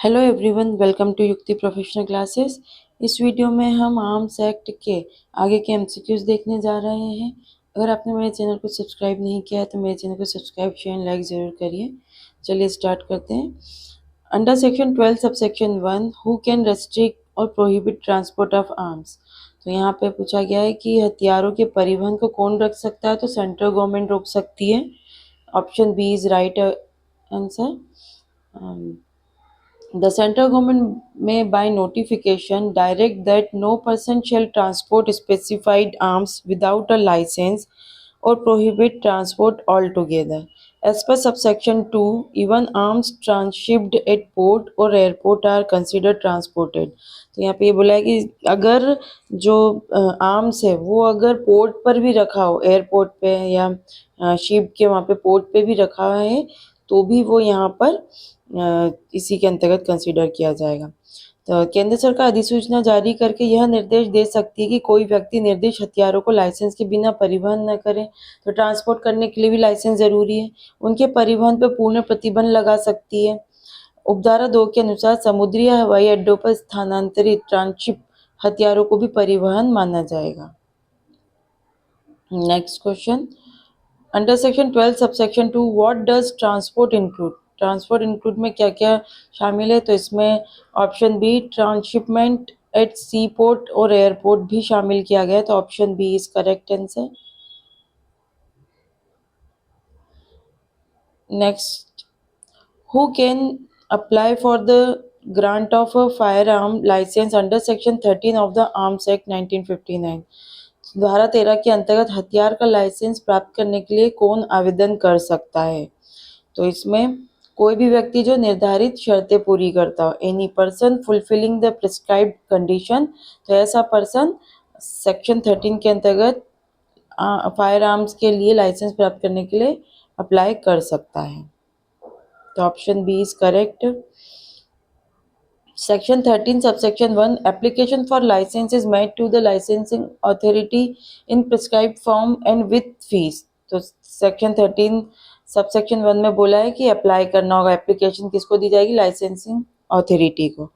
Hello everyone, welcome to युक्ति professional classes. इस video में हम आर्म्स एक्ट के आगे के एमसीक्यूज देखने जा रहे हैं। अगर आपने मेरे चैनल को सब्सक्राइब नहीं किया है तो मेरे चैनल को सब्सक्राइब शेयर लाइक ज़रूर करिए। चलिए स्टार्ट करते हैं। Under section 12 sub section 1 who can restrict और प्रोहिबिट ट्रांसपोर्ट ऑफ आर्म्स। तो यहाँ पे पूछा गया है कि हथियारों के परिवहन को कौन रख सकता है। तो सेंट्रल गवर्नमेंट रोक सकती है। Option B is right answer. The central government may by notification direct that no person shall transport specified arms without a license or prohibit transport altogether. As per subsection 2, even arms transshipped at port or airport are considered transported. तो यहाँ पे ये बोला है कि अगर जो arms है वो अगर पोर्ट पर भी रखा हो, एयरपोर्ट पे या शिप के वहाँ पे पोर्ट पे भी रखा है तो भी वो यहाँ पर इसी के अंतर्गत कंसीडर किया जाएगा। तो केंद्र सरकार अधिसूचना जारी करके यह निर्देश दे सकती है कि कोई व्यक्ति निर्दिष्ट हथियारों को लाइसेंस के बिना परिवहन न करे। तो ट्रांसपोर्ट करने के लिए भी लाइसेंस जरूरी है। उनके परिवहन पर पूर्ण प्रतिबंध लगा सकती है। उपधारा 2 के अनुसार समुद्री या हवाई अड्डों पर स्थानांतरित ट्रांसशिप हथियारों को भी परिवहन माना जाएगा। Next question, under section 12 subsection 2 what does transport include. Transport include में क्या क्या शामिल है। तो इसमें option B transhipment at sea port और एयरपोर्ट भी शामिल किया गया है। तो option B is correct answer. Next, who can apply for the grant of a fire arm licence under section 13 of the arms act 1959। धारा 13 के अंतर्गत हथियार का लाइसेंस प्राप्त करने के लिए कौन आवेदन कर सकता है। तो इसमें कोई भी व्यक्ति जो निर्धारित शर्तें पूरी करता हो, any person fulfilling the prescribed condition. तो ऐसा पर्सन सेक्शन 13 के अंतर्गत फायर आर्म्स के लिए लाइसेंस प्राप्त करने के लिए अप्लाई कर सकता है। तो option B is correct. Section 13 subsection 1 application for license is made to the licensing authority in prescribed form and with fees। तो सेक्शन 13 सबसेक्शन 1 में बोला है कि अप्लाई करना होगा। एप्लीकेशन किसको दी जाएगी? लाइसेंसिंग अथॉरिटी को।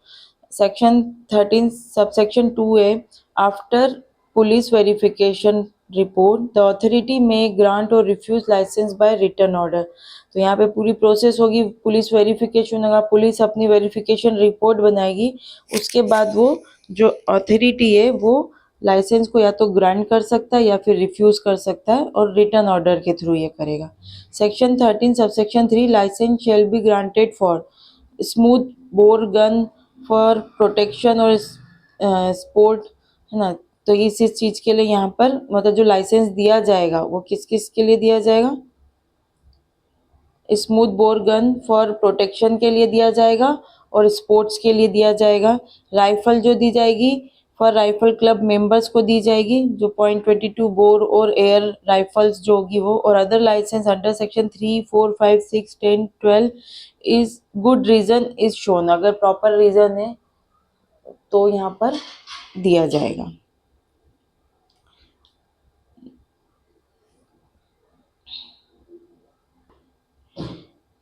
सेक्शन 13 सबसेक्शन 2 है after police verification report the authority may grant और refuse licence by written order. तो यहाँ पे पूरी प्रोसेस होगी, पुलिस वेरिफिकेशन होगा, पुलिस अपनी वेरिफिकेशन रिपोर्ट बनाएगी, उसके बाद वो जो अथॉरिटी है वो लाइसेंस को या तो ग्रांट कर सकता है या फिर रिफ्यूज कर सकता है और रिटर्न ऑर्डर के थ्रू ये करेगा। Section 13 subsection 3 licence shall be granted for smooth bore gun for protection और स्पोर्ट, है ना। तो इस चीज़ के लिए यहाँ पर मतलब जो लाइसेंस दिया जाएगा वो किस किस के लिए दिया जाएगा? Smooth bore gun for protection के लिए दिया जाएगा और स्पोर्ट्स के लिए दिया जाएगा। राइफल जो दी जाएगी फॉर राइफल क्लब मेंबर्स को दी जाएगी जो .22 बोर और एयर राइफल्स जो होगी वो। और other license under section 3, 4, 5, 6, 10, 12 is good reason is shown. अगर प्रॉपर रीजन है तो यहाँ पर दिया जाएगा।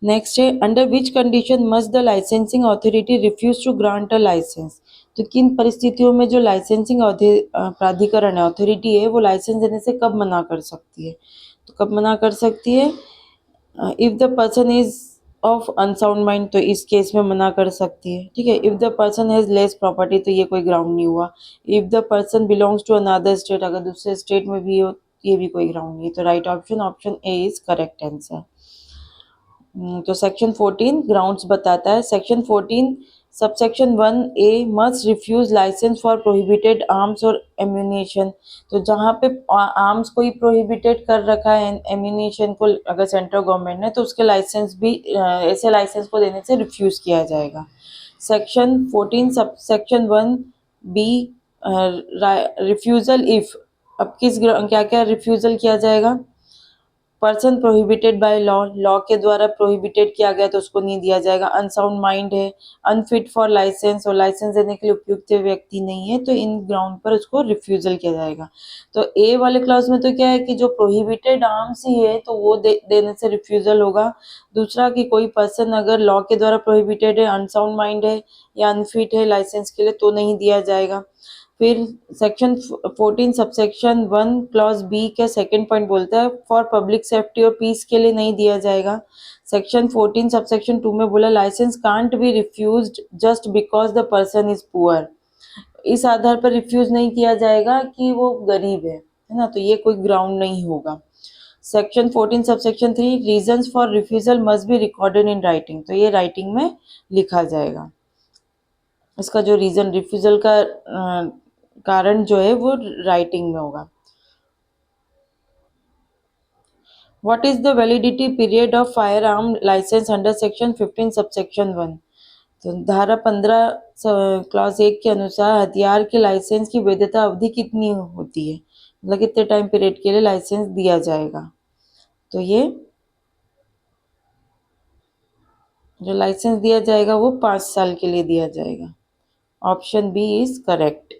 नेक्स्ट है under which condition must the licensing authority refuse to grant a license. तो किन परिस्थितियों में जो लाइसेंसिंग प्राधिकरण है, अथॉरिटी है, वो लाइसेंस देने से कब मना कर सकती है। तो कब मना कर सकती है? If the person is of unsound mind, तो इस केस में मना कर सकती है। ठीक है। If the person has less property, तो ये कोई ग्राउंड नहीं हुआ। If the person belongs to another state, अगर दूसरे स्टेट में भी हो ये भी कोई ग्राउंड नहीं। तो right option A is correct answer. तो सेक्शन 14 ग्राउंड्स बताता है। Section 14 subsection 1A must refuse license for prohibited arms और एम्यूनेशन। तो जहाँ पे आर्म्स को ही प्रोहिबिटेड कर रखा है, एम्यूनेशन को अगर सेंट्रल गवर्नमेंट ने, तो उसके लाइसेंस भी ऐसे लाइसेंस को देने से रिफ्यूज किया जाएगा। Section 14 subsection 1B refusal if, अब किस क्या क्या रिफ्यूजल किया जाएगा? Person prohibited by law, law के द्वारा प्रोहिबिटेड किया गया तो उसको नहीं दिया जाएगा। अनसाउंड माइंड है, अनफिट फॉर लाइसेंस और लाइसेंस देने के लिए उपयुक्त व्यक्ति नहीं है, तो इन ग्राउंड पर उसको रिफ्यूजल किया जाएगा। तो ए वाले क्लास में तो क्या है कि जो प्रोहिबिटेड आर्म्स ही है तो वो देने से रिफ्यूजल होगा। दूसरा कि कोई पर्सन अगर लॉ के द्वारा प्रोहिबिटेड है, अनसाउंड माइंड है या अनफिट है लाइसेंस के लिए तो नहीं दिया जाएगा। फिर सेक्शन 14 सबसेक्शन 1 क्लॉज बी का सेकंड पॉइंट बोलता है फॉर पब्लिक सेफ्टी और पीस के लिए नहीं दिया जाएगा। सेक्शन 14 सबसेक्शन 2 में बोला license can't be refused just because the person is poor. इस आधार पर रिफ्यूज नहीं किया जाएगा कि वो गरीब है ना, तो ये कोई ग्राउंड नहीं होगा। Section 14 subsection 3 reasons for refusal must be recorded in writing, तो ये राइटिंग में लिखा जाएगा। इसका जो रीजन रिफ्यूजल का कारण जो है वो राइटिंग में होगा। What is the validity period of fire arm licence under section 15 subsection 1? तो धारा 15 क्लॉज 1 के अनुसार हथियार के लाइसेंस की वैधता अवधि कितनी होती है, मतलब कितने टाइम पीरियड के लिए लाइसेंस दिया जाएगा? तो ये जो लाइसेंस दिया जाएगा वो 5 साल के लिए दिया जाएगा। Option B is correct.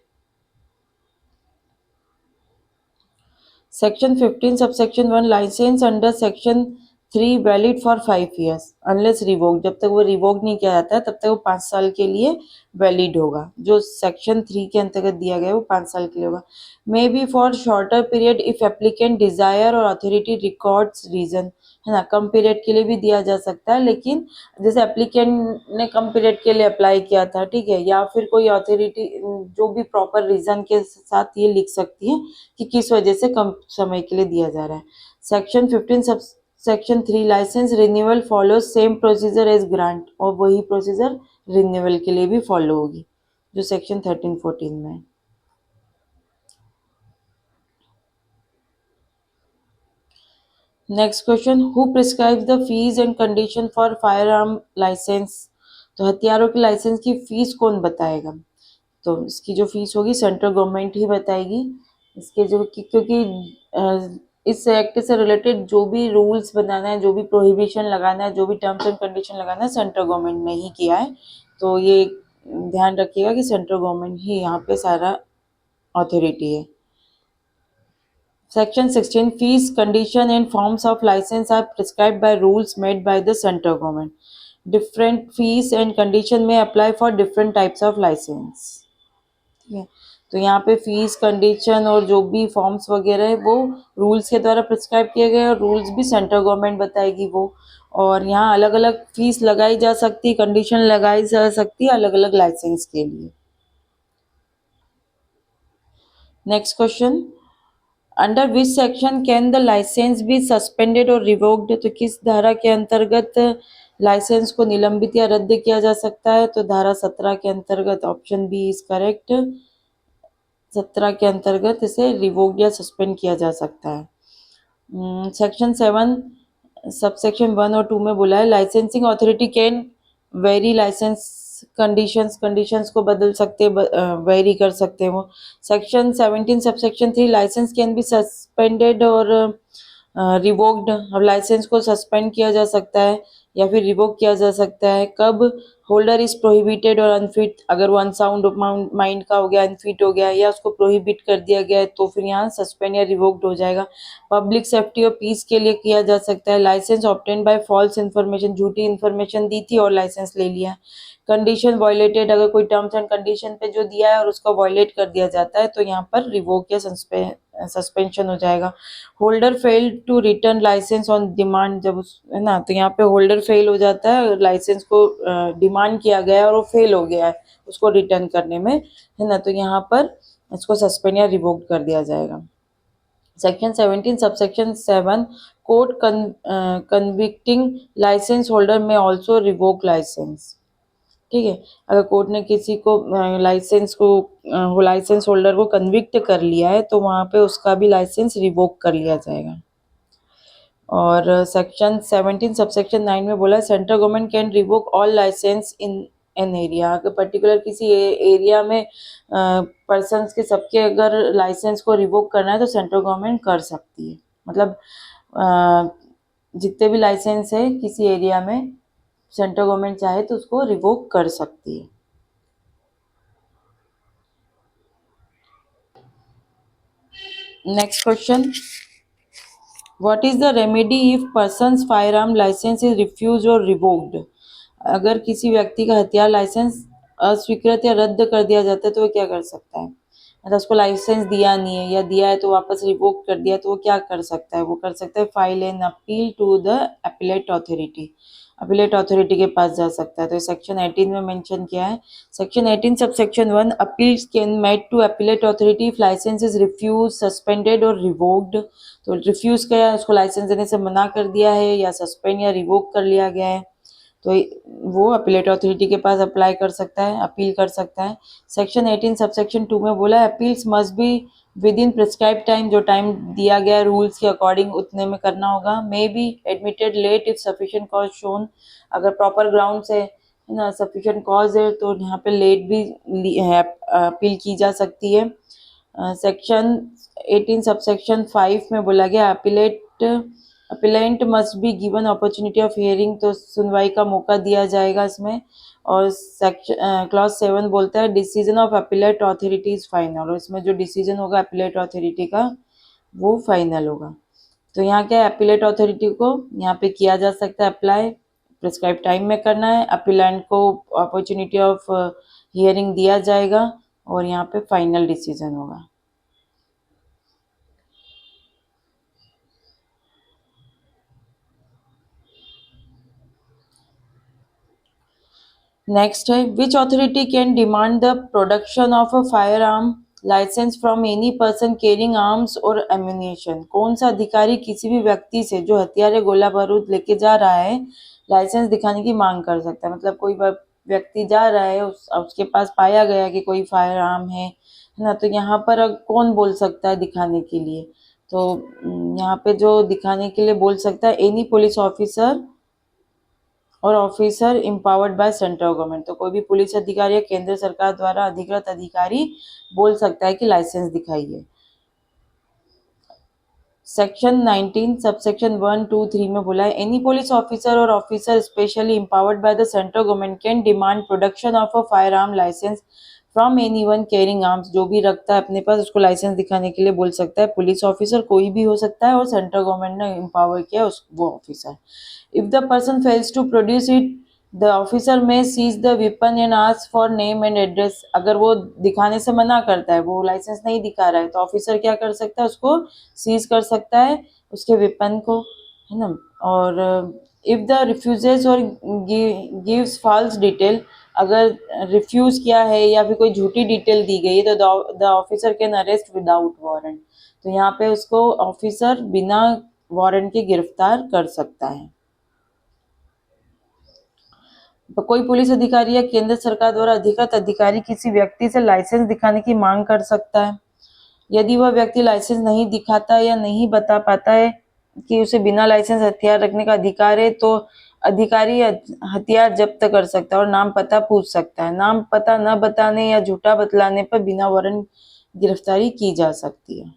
Section 15 subsection 1 license under section 3 valid for 5 years unless revoke, जब तक वो रिवोक नहीं किया जाता है तब तक वो 5 साल के लिए वैलिड होगा। जो सेक्शन 3 के अंतर्गत दिया गया है वो 5 साल के लिए होगा। May be for shorter period if applicant desire और अथॉरिटी रिकॉर्ड्स रीजन, है ना, कम पीरियड के लिए भी दिया जा सकता है, लेकिन जैसे एप्लीकेंट ने कम पीरियड के लिए अप्लाई किया था, ठीक है, या फिर कोई अथॉरिटी जो भी प्रॉपर रीजन के साथ ये लिख सकती है कि किस वजह से कम समय के लिए दिया जा रहा है। Section 15 subsection 3 license renewal follow same procedure as grant, और वही प्रोसीजर रिन्यूअल के लिए भी फॉलो होगी जो सेक्शन 13-14 में है। Next question, who prescribes the fees and condition for fire arm license? तो हथियारों के लाइसेंस की फीस कौन बताएगा? तो इसकी जो फीस होगी सेंट्रल गवर्नमेंट ही बताएगी। इसके जो क्योंकि इस एक्ट से रिलेटेड जो भी रूल्स बनाना है, जो भी प्रोहिबिशन लगाना है, जो भी टर्म्स एंड कंडीशन लगाना है, सेंट्रल गवर्नमेंट ने ही किया है। तो ये ध्यान रखिएगा कि सेंट्रल गवर्नमेंट ही यहाँ पे सारा अथॉरिटी है। Section 16 fees, condition and forms of license are prescribed by rules made by the central government. Different fees and condition may apply for different types of license. ठीक है, तो यहाँ पे फीस, कंडीशन और जो भी फॉर्म्स वगैरह है वो रूल्स के द्वारा प्रिस्क्राइब किए गए और रूल्स भी सेंट्रल गवर्नमेंट बताएगी वो। और यहाँ अलग अलग फीस लगाई जा सकती, कंडीशन लगाई जा सकती है अलग अलग लाइसेंस के लिए। Next question, under which section can the license be suspended और रिवोक्ड? तो किस धारा के अंतर्गत लाइसेंस को निलंबित या रद्द किया जा सकता है? तो धारा 17 के अंतर्गत। Option B is correct. 17 के अंतर्गत इसे रिवोक्ड या सस्पेंड किया जा सकता है। सेक्शन 7 सबसेक्शन 1 और 2 में बोला है licensing authority can vary license conditions को बदल सकते हैं, वेरी कर सकते हैं वो। Section 17 subsection 3 license can be suspended और रिवोक्ड। अब लाइसेंस को सस्पेंड किया जा सकता है या फिर रिवोक किया जा सकता है कब? होल्डर इज प्रोहिबिटेड और अनफिट, अगर वो अनसाउंड माइंड का हो गया, अनफिट हो गया या उसको प्रोहिबिट कर दिया गया है तो फिर यहाँ सस्पेंड या रिवोक्ड हो जाएगा। पब्लिक सेफ्टी और पीस के लिए किया जा सकता है। License obtain by false information, झूठी इन्फॉर्मेशन दी थी और लाइसेंस ले लिया। कंडीशन वायलेटेड, अगर कोई टर्म्स एंड कंडीशन पे जो दिया है और उसको वायलेट कर दिया जाता है तो यहाँ पर रिवोक या सस्पेंशन हो जाएगा। Holder fail to return license on demand, जब उस, है ना, तो यहाँ पे होल्डर फेल हो जाता है, लाइसेंस को डिमांड किया गया है और वो फेल हो गया है उसको रिटर्न करने में, है ना, तो यहाँ पर इसको सस्पेंड या रिवोक कर दिया जाएगा। Section 17 subsection 7 court convicting license holder may also revoke license. ठीक है, अगर कोर्ट ने किसी को लाइसेंस होल्डर को कन्विक्ट कर लिया है तो वहाँ पे उसका भी लाइसेंस रिवोक कर लिया जाएगा। और सेक्शन 17 सबसेक्शन 9 में बोला central government can revoke all license in an area. अगर पर्टिकुलर किसी एरिया में पर्सन्स के सबके अगर लाइसेंस को रिवोक करना है तो सेंट्रल गवर्नमेंट कर सकती है। मतलब जितने भी लाइसेंस है किसी एरिया में सेंट्रल गवर्नमेंट चाहे तो उसको रिवोक कर सकती है। Next question, what is the remedy if persons firearm licence is refuse और रिवोक्ड? अगर किसी व्यक्ति का हथियार लाइसेंस अस्वीकृत या रद्द कर दिया जाता है तो वो क्या कर सकता है? मतलब उसको लाइसेंस दिया नहीं है या दिया है तो वापस रिवोक कर दिया तो वो क्या कर सकता है? वो कर सकता है file an appeal to the appellate authority, appellate authority के पास जा सकता है। तो सेक्शन 18 में मेंशन किया है, section 18 subsection 1, appeals can made to appellate authority if license is refuse, suspended और रिवोक्ड। तो रिफ्यूज किया, उसको लाइसेंस देने से मना कर दिया है या सस्पेंड या रिवोक कर लिया गया है तो वो अपीलेट अथॉरिटी के पास अप्लाई कर सकता है, अपील कर सकता है। सेक्शन 18 सबसेक्शन 2 में बोला है appeals must be within prescribe time, जो टाइम दिया गया रूल्स के अकॉर्डिंग उतने में करना होगा। May be admitted late if sufficient cause shown, अगर प्रॉपर ग्राउंड से है ना सफिशिएंट कॉज है तो यहाँ पे लेट भी अपील की जा सकती है। सेक्शन 18 सबसेक्शन 5 में बोला गया appellate must be given opportunity of hearing, तो सुनवाई का मौका दिया जाएगा इसमें। और सेक्शन क्लॉज 7 बोलता है decision of appellate authority is final, और इसमें जो डिसीजन होगा अपीलेट अथॉरिटी का वो फाइनल होगा। तो यहाँ क्या है, अपीलेट अथॉरिटी को यहाँ पे किया जा सकता है अप्लाई, प्रिस्क्राइब टाइम में करना है, अपीलेंट को अपॉर्चुनिटी ऑफ हियरिंग दिया जाएगा और यहाँ पे फाइनल डिसीजन होगा। नेक्स्ट है, which authority can demand the production of a fire arm licence from any person carrying arms और एम्यूनिशन? कौन सा अधिकारी किसी भी व्यक्ति से जो हथियार या गोला बारूद लेके जा रहा है लाइसेंस दिखाने की मांग कर सकता है? मतलब कोई व्यक्ति जा रहा है, उसके पास पाया गया कि कोई फायर आर्म है ना, तो यहाँ पर कौन बोल सकता है दिखाने के लिए? तो यहाँ पे जो दिखाने के लिए बोल सकता है एनी पुलिस ऑफिसर और officer empowered bye central government, तो कोई भी पुलिस अधिकारी या केंद्र सरकार द्वारा अधिकृत अधिकारी बोल सकता है कि लाइसेंस दिखाइए। सेक्शन 19 सबसेक्शन 1, 2, 3 में बोला है एनी पुलिस ऑफिसर और officer specially empowered by the central government can demand production of a fire arm licence from anyone carrying arms, जो भी रखता है अपने पास उसको लाइसेंस दिखाने के लिए बोल सकता है। पुलिस ऑफिसर कोई भी हो सकता है और सेंट्रल गवर्नमेंट ने इम्पावर किया वो officer. If the person fails to produce it the officer may seize the weapon and ask for name and address, अगर वो दिखाने से मना करता है, वो लाइसेंस नहीं दिखा रहा है, तो ऑफिसर क्या कर सकता है, उसको सीज कर सकता है उसके वेपन को, है ना। और इफ द रिफ्यूजेस और गिव्स फॉल्स डिटेल, अगर रिफ्यूज किया है या फिर कोई झूठी डिटेल दी गई है तो the officer can arrest without warrant, तो यहाँ पे उसको ऑफिसर बिना वारंट के गिरफ्तार कर सकता है। तो कोई पुलिस अधिकारी या केंद्र सरकार द्वारा अधिकृत अधिकारी किसी व्यक्ति से लाइसेंस दिखाने की मांग कर सकता है। यदि वह व्यक्ति लाइसेंस नहीं दिखाता या नहीं बता पाता है कि उसे बिना लाइसेंस हथियार रखने का अधिकार है तो अधिकारी हथियार जब्त कर सकता है और नाम पता पूछ सकता है। नाम पता न बताने या झूठा बतलाने पर बिना वारंट गिरफ्तारी की जा सकती है।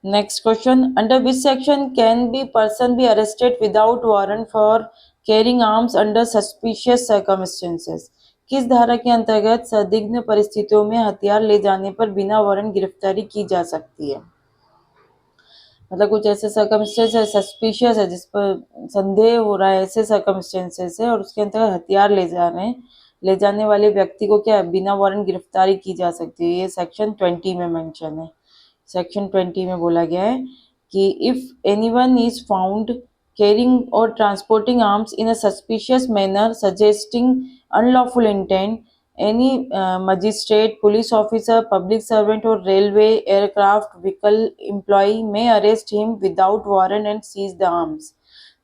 Next question. Under which section can be person be arrested without warrant for carrying arms under suspicious circumstances? किस धारा के अंतर्गत संदिग्ध परिस्थितियों में हथियार ले जाने पर बिना वारंट गिरफ्तारी की जा सकती है? मतलब कुछ ऐसे सर्कमस्टेंस है, सस्पिशियस है, जिस पर संदेह हो रहा है, ऐसे सर्कमस्टेंसेस है और उसके अंतर्गत हथियार ले जाने वाले व्यक्ति को क्या बिना वारंट गिरफ्तारी की जा सकती है। ये सेक्शन 20 में मेंशन है। सेक्शन 20 में बोला गया है कि if anyone is found carrying और transporting arms in a suspicious manner suggesting unlawful intent, any magistrate, police officer, public servant और railway aircraft vehicle employ may arrest him without warrant and seize the arms.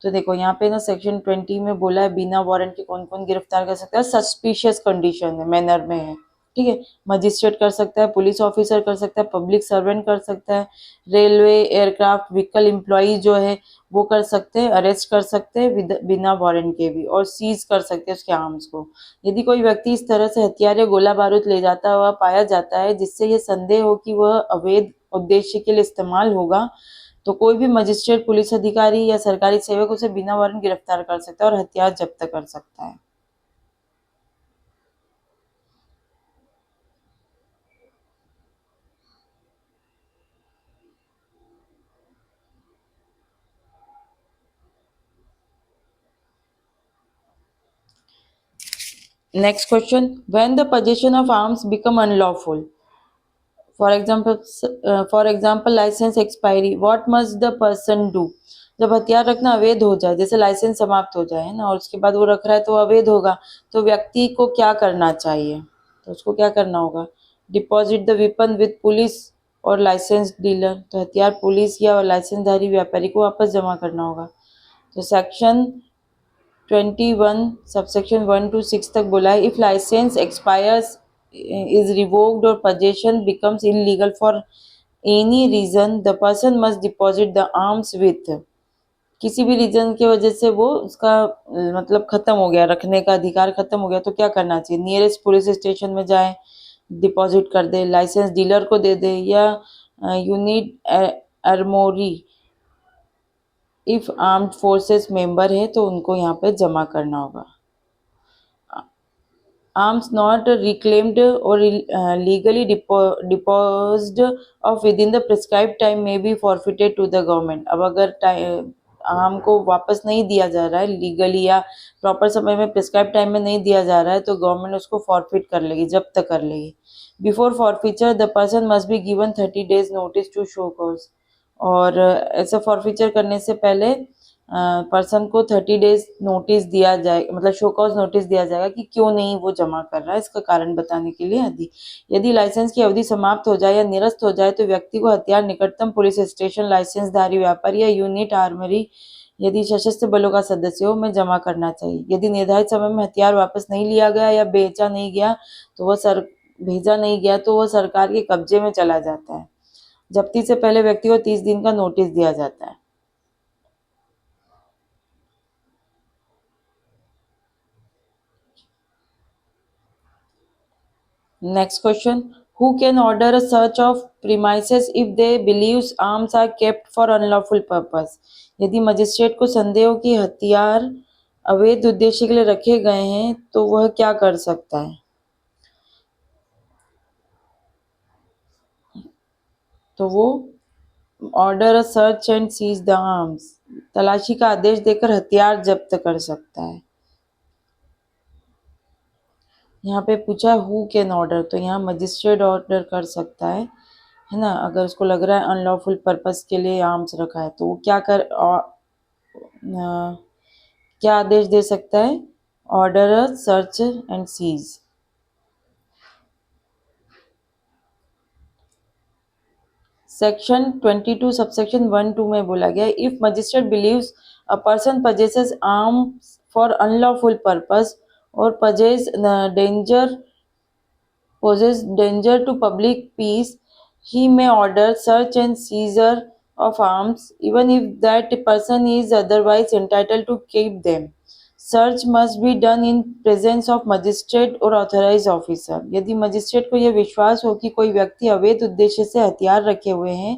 तो देखो यहाँ पे ना section 20 में बोला है बिना वारंट के कौन कौन गिरफ्तार कर सकता है, सस्पिशियस कंडीशन है, मैनर में है, ठीक है। मजिस्ट्रेट कर सकता है, पुलिस ऑफिसर कर सकता है, पब्लिक सर्वेंट कर सकता है, रेलवे एयरक्राफ्ट व्हीकल एम्प्लॉय जो है वो कर सकते हैं, अरेस्ट कर सकते हैं बिना वारंट के भी, और सीज कर सकते हैं उसके आर्म्स को। यदि कोई व्यक्ति इस तरह से हथियार या गोला बारूद ले जाता हुआ पाया जाता है जिससे ये संदेह हो कि वह अवैध उद्देश्य के लिए इस्तेमाल होगा, तो कोई भी मजिस्ट्रेट, पुलिस अधिकारी या सरकारी सेवक उसे बिना वारंट गिरफ्तार कर सकता है और हथियार जब्त कर सकता है। Next question: when the possession of arms become unlawful, for example license expiry, what must the person do? जब हथियार रखना अवैध हो जाए, जैसे लाइसेंस समाप्त हो जाए ना, और उसके बाद वो रख रहा है तो अवैध होगा, तो व्यक्ति को क्या करना चाहिए? तो उसको क्या करना होगा? Deposit the weapon with police और लाइसेंस डीलर, तो हथियार पुलिस या लाइसेंसधारी व्यापारी को वापस जमा करना होगा। तो सेक्शन 21 सबसेक्शन 1 to 6 तक बोला है, if license expires is revoked or possession becomes illegal for any reason, the person must deposit the arms with, किसी भी रीजन की वजह से वो उसका मतलब खत्म हो गया, रखने का अधिकार खत्म हो गया, तो क्या करना चाहिए? नियरेस्ट पुलिस स्टेशन में जाए, डिपॉजिट कर दे, लाइसेंस डीलर को दे दे, या unit Armori if armed forces member है तो उनको यहाँ पे जमा करना होगा। Arms not reclaimed or legally disposed of within the prescribed time may be forfeited to the government। अब अगर आर्म को वापस नहीं दिया जा रहा है लीगली या प्रॉपर समय में प्रिस्क्राइब टाइम में नहीं दिया जा रहा है, तो गवर्नमेंट उसको फॉरफिट कर लेगी, जब्त कर लेगी। Before forfeiture the person must be given 30 days notice to show cause, और ऐसा फॉरफिचर करने से पहले पर्सन को 30 days नोटिस दिया जाए, मतलब शो कॉज नोटिस दिया जाएगा कि क्यों नहीं वो जमा कर रहा है, इसका कारण बताने के लिए। यदि लाइसेंस की अवधि समाप्त हो जाए या निरस्त हो जाए तो व्यक्ति को हथियार निकटतम पुलिस स्टेशन, लाइसेंसधारी व्यापारी या यूनिट आर्मरी यदि सशस्त्र बलों का सदस्य हो में जमा करना चाहिए। यदि निर्धारित समय में हथियार वापस नहीं लिया गया या भेजा नहीं गया तो वह सरकार के कब्जे में चला जाता है। जब्ती से पहले व्यक्ति को 30 दिन का नोटिस दिया जाता है। Next question: who can order a search of premises if they believes arms are kept for unlawful purpose? यदि मजिस्ट्रेट को संदेह हो कि हथियार अवैध उद्देश्य के लिए रखे गए हैं तो वह क्या कर सकता है? तो वो order a search and seize the arms, तलाशी का आदेश देकर हथियार जब्त कर सकता है। यहाँ पे पूछा हु कैन ऑर्डर, तो यहाँ मजिस्ट्रेट ऑर्डर कर सकता है ना। अगर उसको लग रहा है अनलॉफुल पर्पस के लिए आर्म्स रखा है तो वो क्या आदेश दे सकता है? Order a search and seize. Section 22 subsection 1-2 में बोला गया, if magistrate believes a person possesses arms for unlawful purpose और poses danger to public peace, he may order search and seizure of arms even if that person is otherwise entitled to keep them. Search must be done in presence of magistrate or authorized officer। यदि magistrate को यह विश्वास हो कि कोई व्यक्ति अवैध उद्देश्य से हथियार रखे हुए हैं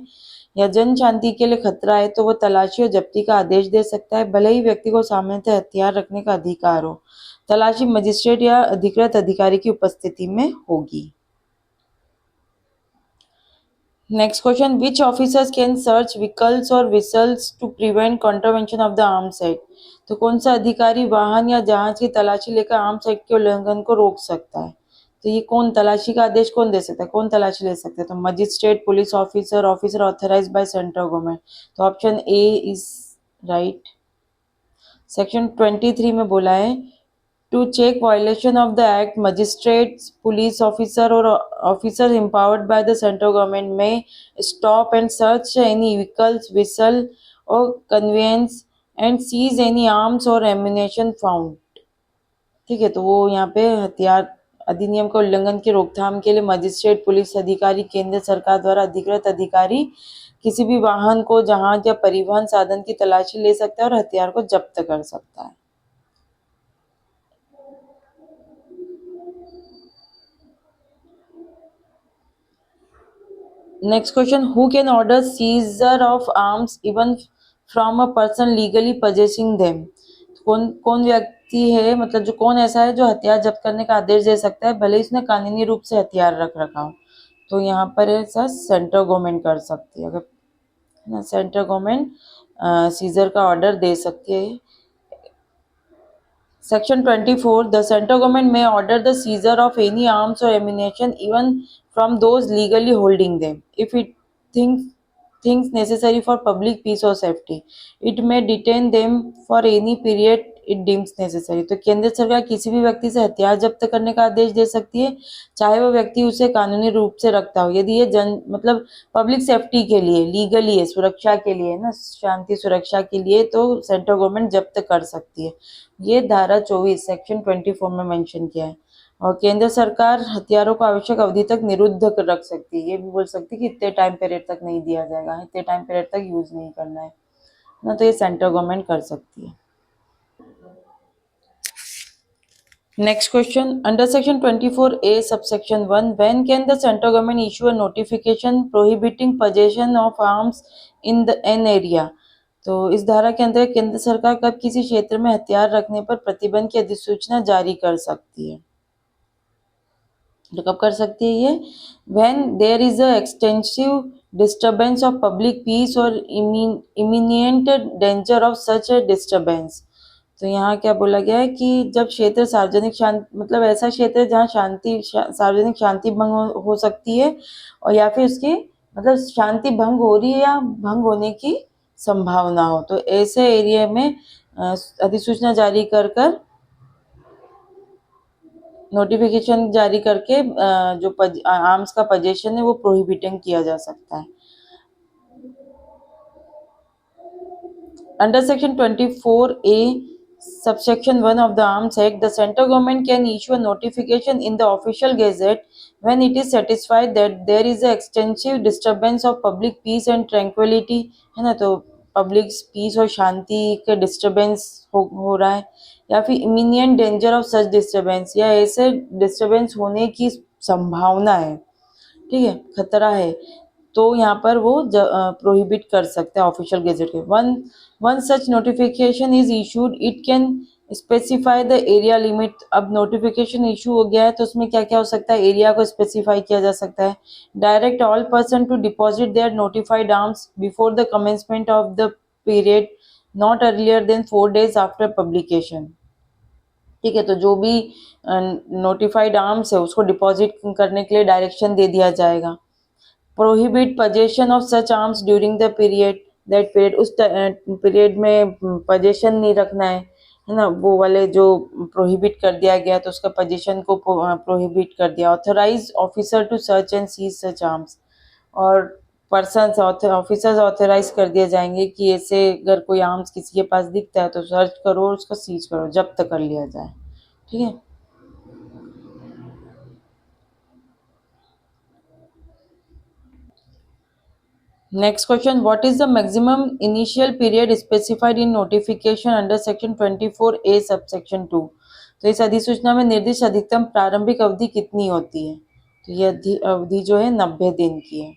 या जन शांति के लिए खतरा है तो वह तलाशी और जब्ती का आदेश दे सकता है, भले ही व्यक्ति को सामान्यतः हथियार रखने का अधिकार हो। तलाशी मजिस्ट्रेट या अधिकृत अधिकारी की उपस्थिति में होगी। Next question: which officers can search vehicles और vessels to prevent contravention of the arms act? तो कौन सा अधिकारी वाहन या जहाज की तलाशी लेकर आर्म्स एक्ट के उल्लंघन को रोक सकता है? तो ये कौन तलाशी का आदेश कौन दे सकता है, कौन तलाशी ले सकता है? तो magistrate, police officer, officer authorised by central government. तो option A is right. Section 23 में बोला है, to check violation of the act magistrates, police officer और officer empowered by the central government में stop and search any vehicles, vessel or conveyance and seize any arms or ammunition found। ठीक है, तो वो यहाँ पे हथियार अधिनियम के उल्लंघन की रोकथाम के लिए मजिस्ट्रेट, पुलिस अधिकारी, केंद्र सरकार द्वारा अधिकृत अधिकारी किसी भी वाहन को, जहाज या परिवहन साधन की तलाशी ले सकता है और हथियार को जब्त कर सकता है। Next question, who can order scissor of arms even from a person legally possessing them. कौन कौन व्यक्ति है, मतलब जो कौन ऐसा है जो हथियार जब्त करने का आदेश दे सकता है भले ही उसने कानूनी रूप से हथियार रख रखा हो। तो यहाँ पर ऐसा सेंट्रल गवर्नमेंट कर सकती है, अगर ना सेंट्रल गवर्नमेंट सीजर का ऑर्डर दे सकती है। Section 24. The central government may order the seizure of any arms or ammunition, even from those legally holding them, if it thinks necessary for public peace or safety. It may detain them for any period it deems necessary. तो केंद्र सरकार किसी भी व्यक्ति से हथियार जब्त करने का आदेश दे सकती है, चाहे वो व्यक्ति उसे कानूनी रूप से रखता हो, यदि ये मतलब पब्लिक सेफ्टी के लिए, लीगली है, सुरक्षा के लिए ना, शांति सुरक्षा के लिए, तो सेंट्रल गवर्नमेंट जब्त कर सकती है। ये धारा 24 सेक्शन 24 में मेंशन किया है। और केंद्र सरकार हथियारों को आवश्यक अवधि तक निरुद्ध रख सकती है, ये भी बोल सकती है कि इतने टाइम पीरियड तक नहीं दिया जाएगा, इतने टाइम पीरियड तक यूज नहीं करना है ना, तो ये सेंट्रल गवर्नमेंट कर सकती है। Next question, under section 24A subsection 1, when can the central government issue a notification prohibiting possession of arms in an area? तो इस धारा के अंदर केंद्र सरकार कब किसी क्षेत्र में हथियार रखने पर प्रतिबंध की अधिसूचना जारी कर सकती है? तो कब कर सकती है ये? When there is a extensive disturbance of public peace or imminent danger of such a disturbance. तो यहाँ क्या बोला गया है कि जब क्षेत्र सार्वजनिक शांति, मतलब ऐसा क्षेत्र है जहाँ सार्वजनिक शांति भंग हो सकती है, और या फिर उसकी मतलब शांति भंग हो रही है या भंग होने की संभावना हो, तो ऐसे एरिया में अधिसूचना जारी कर नोटिफिकेशन जारी करके जो आर्म्स का पजेशन है वो प्रोहिबिटिंग किया जा सकता है। Under section 24A subsection 1 of the Arms Act, the central government can issue a notification in the official gazette when it is satisfied that there is a extensive disturbance of public peace and tranquility, है ना, तो public piece और शांति के disturbance हो रहा है, या फिर इमिनिएंट डेंजर ऑफ सच डिस्टर्बेंस, या ऐसे डिस्टर्बेंस होने की संभावना है, ठीक है, खतरा है, तो यहाँ पर वो प्रोहिबिट कर सकते हैं ऑफिशियल गेजेट के। One such notification is issued it can specify the area limit. अब नोटिफिकेशन इशू हो गया है तो उसमें क्या क्या हो सकता है, एरिया को स्पेसिफाई किया जा सकता है। Direct all person to deposit their notified arms before the commencement of the period not earlier than 4 days after publication, ठीक है, तो जो भी नोटिफाइड आर्म्स है उसको डिपॉजिट करने के लिए डायरेक्शन दे दिया जाएगा। Prohibit possession of such arms during the period, that period, उस पीरियड में पजेशन नहीं रखना है ना, वो वाले जो प्रोहिबिट कर दिया गया तो उसका पजेशन को प्रोहिबिट कर दिया। Authorize officer to search and seize such arms, और पर्सन ऑफिसर्स ऑथराइज कर दिए जाएंगे कि ऐसे अगर कोई आर्म्स किसी के पास दिखता है तो सर्च करो और उसको सीज करो, जब्त कर लिया जाए, ठीक है। Next question, what is the maximum initial period specified in notification under section 24A subsection 2? तो इस अधिसूचना में निर्दिष्ट अधिकतम प्रारंभिक अवधि कितनी होती है? तो ये अवधि जो है 90 दिन की है।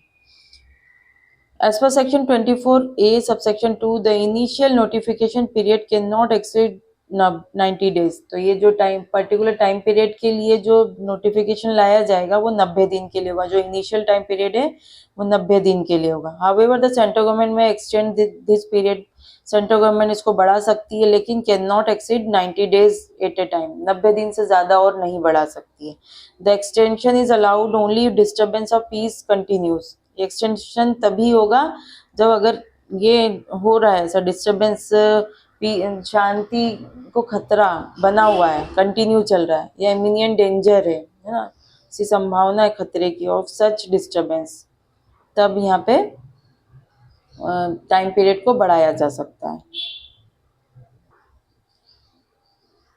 As per section 24A subsection 2, the initial notification period cannot exceed 90 days. तो ये जो पर्टिकुलर टाइम पीरियड के लिए जो नोटिफिकेशन लाया जाएगा वो 90 दिन के लिए होगा, जो इनिशियल टाइम पीरियड है वो 90 दिन के लिए होगा। However the central government may extend this period, central government इसको बढ़ा सकती है लेकिन can not exceed 90 days at a time, 90 दिन से ज्यादा और नहीं बढ़ा सकती है। The extension is allowed only disturbance of peace continues. Extension तभी होगा जब अगर ये हो रहा है ऐसा डिस्टर्बेंस, शांति को खतरा बना हुआ है, कंटिन्यू चल रहा है, या इमिनिएंट डेंजर है ना, ऐसी संभावना है खतरे की ऑफ सच डिस्टर्बेंस, तब यहाँ पे टाइम पीरियड को बढ़ाया जा सकता है।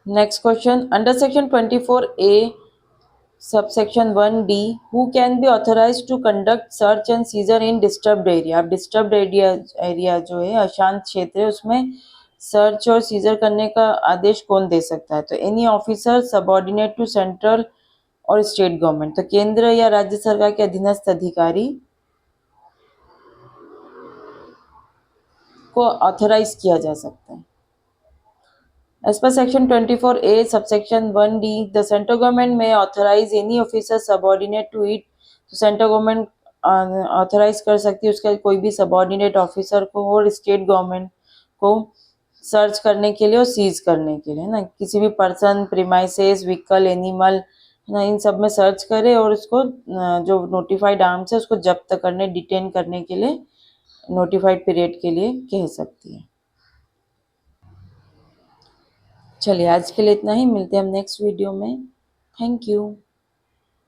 Next question, under section 24A subsection 1D, who can be authorize to conduct search and seizure in disturbed area. अब डिस्टर्ब्ड एरिया जो है, अशांत क्षेत्र है, उसमें सर्च और सीजर करने का आदेश कौन दे सकता है? तो any officer subordinate to central और स्टेट गवर्नमेंट। तो केंद्र या राज्य सरकार के अधीनस्थ अधिकारी को ऑथराइज किया जा सकता है। As per section 24A, subsection 1D, the central government may authorize any officer subordinate to it. तो सेंट्रल गवर्नमेंट ऑथराइज कर सकती है उसका कोई भी सबऑर्डिनेट ऑफिसर को और स्टेट गवर्नमेंट को सर्च करने के लिए और सीज करने के लिए, है ना, किसी भी पर्सन, प्रीमाइसेस, व्हीकल, एनिमल, है ना, इन सब में सर्च करे और उसको जो नोटिफाइड आर्म्स है उसको जब्त करने, डिटेन करने के लिए नोटिफाइड पीरियड के लिए कह सकती है। चलिए आज के लिए इतना ही, मिलते हैं हम नेक्स्ट वीडियो में। Thank you.